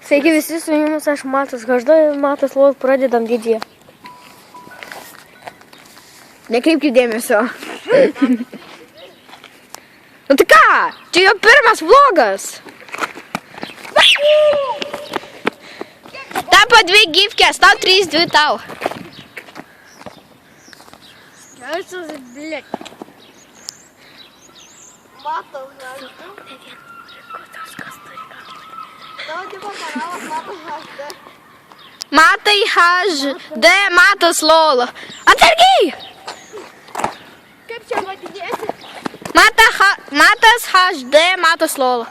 Sveiki visi, su jumis aš Matas Gažda ir Matas Lolas, pradedam video. Nekreipkit dėmesio. Nu tai ką, čia jo pirmas vlogas. Tau po 2 gifkės, tau 3, 2 tau. Skirtus, blėt. Matas Gažda. Tavo tipo kanalas Matas HD. Matai HD, Matas Lola. Atsargiai! Kaip čia vadinėsi? Matas HD, Matas Lola.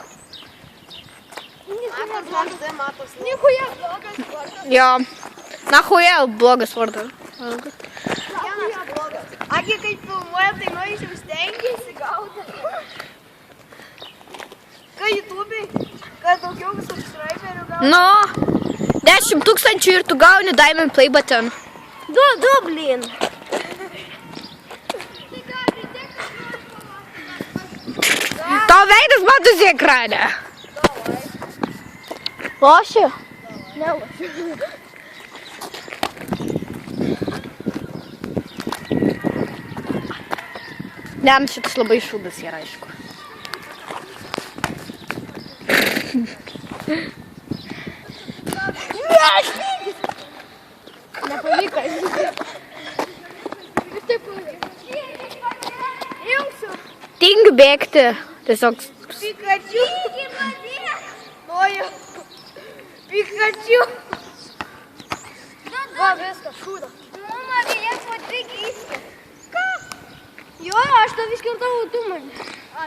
Matas HD, Matas Lola. Nichuja blogas vardas. Jo. Nahuja blogas vardas. Vienas blogas. Agi, kai filmuoja, tai norėčiau stengiasi gauti. Kai YouTube'ai, kad daugiau subscriberių gauti. Nu, 10 000 ir tu gauni Diamond Play button. Du, blin. Tavo veidas matosi ekrane. Loši? Jam šitas labai šūdas yra, aišku. Nepavyko. Tingiu bėgti. Tiesiog. Pikachu. Nojau. Pikachu. Va, viskas, šūda. Mama, galės matyti įską. Ką? Jo, aš tau iškirtau, tu man.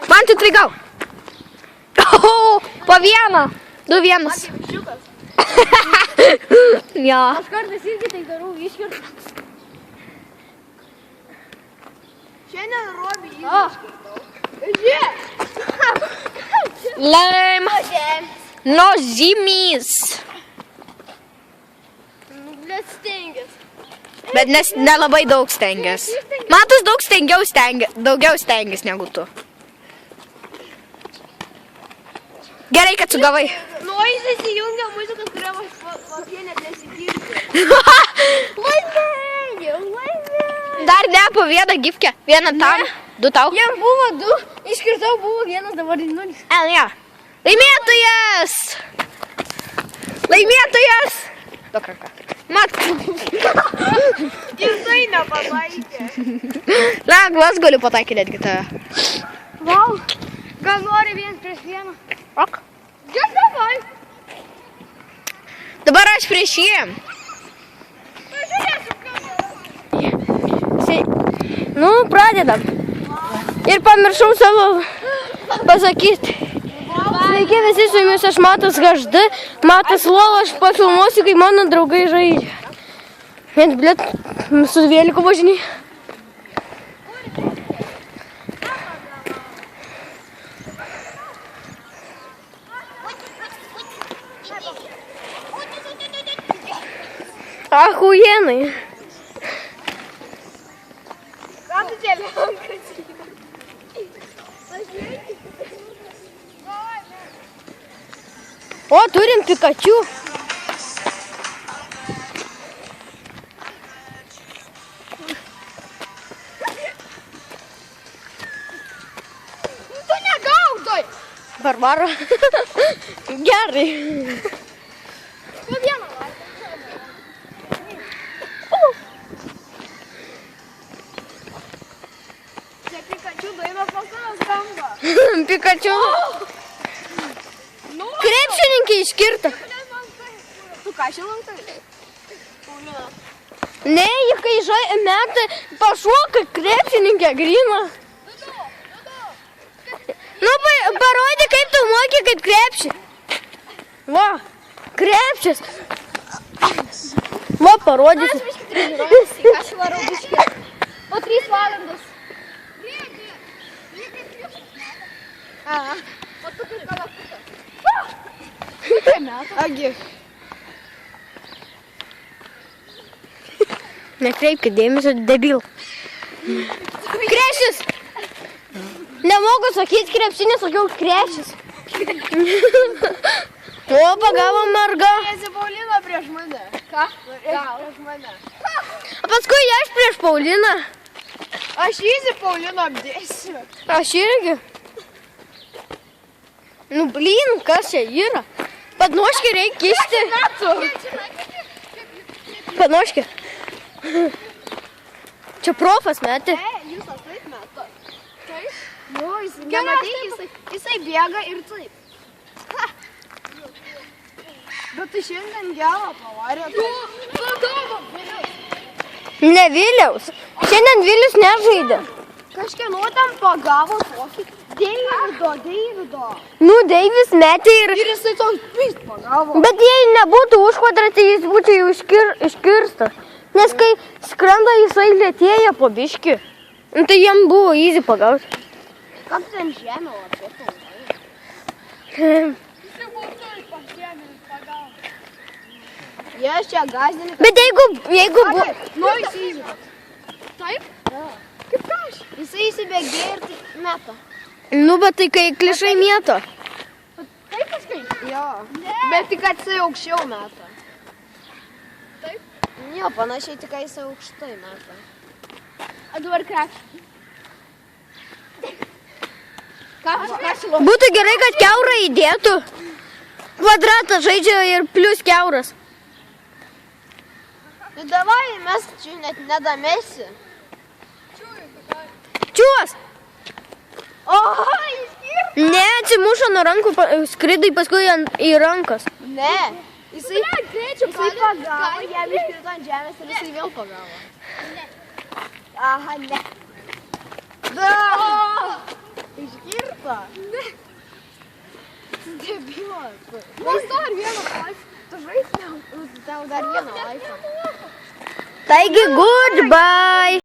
Man tai gau. Po 1. 2-1. Šiukas. Jo. Aš kartais irgi tai darau, iškirtau. Šiandien Robį O. iškirtau. Žie. Lame. No žymys. Blėt stengias. Bet nelabai daug stengias. Matas daugiau stengias negu tu. Gerai, kad sugavai. Nu, jis įsijungia muzikas, kurią aš papie net nesigirti. Laimėjau. Dar ne po 1 gifkę. 1 tam, 2 tau. Jam buvo 2, iškirtau buvo 1, dabar 0. Ja. Laimėtojas! Laimėtojas! Duok ranką. Mat. Jisai nepataikė. Lengva, aš galiu pataikyti netgi tave. Vau. Gal nori 1 prieš 1? Ok. Gerai, davai. Dabar aš prieš jį. Nu, pradedam. Ir pamiršau savo pasakyti. Sveiki visi, su jumis aš Matas Gažda, Matas Lola, aš pafilmuosiu, kai mano draugai žaidžia. Vien, blėt, su vėliku važinį. Ahujenai. Ką tu čia lenkas? O, turim Pikachu. Tu negaudoj. Barbara. Gerai. Po vieną valandą. Čia Pikachu daina pasaulio skamba. Pikachu. Krepšininkė iškirta. Tu ką šilankai? Ne, jį kai metai pašoka krepšininkė grina. Nu, parodė, kaip tu moki, kaip krepšį. Va, krepšis. Va, parodysi. Aš varau biškį. Po 3 valandas. Aha. O tu kaip kalakutas. Agi. Nekreipkit dėmesio, debil. Krepšis. Nemogu sakyti krepšinį, sakiau krepšis. O, pagavo merga. Esi Paulina prieš mane. Ką? Prieš mane. O paskui aš prieš Pauliną. Aš įsi Paulino apdėsiu. Aš irgi. Nu, blin, kas čia yra? Padnoškį reikia kišti. Padnoškį. Čia profas metė. Jūs taip metat. Taip? Nu, nematai, jisai bėga ir taip. Bet tai šiandien gerą pavarė. Ne Viliaus. Šiandien Vilius nežaidė. Kažkieno ten pagavo tokį Deivido. Nu, Deivis metė ir... Ir jisai toks pist pagavo. Bet jei nebūtų užkvadras, tai jis būtų jau iškirstas. Nes kai skrenda, jisai lėtėja po biškį. Nu, tai jam buvo easy pagauti. Kaip ten žemė lapėtų? Jie čia gazdini. Bet jeigu buvo... Nu, jis įsipat. Taip? Kaip aš? Jisai įsibėgė ir tai meta. Nu, bet tai kai klišai mėto. Taip kažkaip? Jo. Bet tik kad jisai aukščiau meta. Taip? Jo, panašiai tik kad jisai aukštai meta. A dabar krepšį. Ką? Būtų gerai, kad kiaurą įdėtų. Kvadratą žaidžia ir plus kiauras. Tai davai, mes čia net nedamėsi. Čiuos! O, iškirta. Ne, atsimušo nuo rankų, skridai paskui į rankas. Ne. Jisai pagavo, jam iškrito ant žemės ir jisai vėl pagavo. Ne. Aha, ne. Da! Iškirta. Ne. Debilas. Mums dar vieną laipą. Tu žaisi, tau dar vieną laipą. Taigi, goodbye!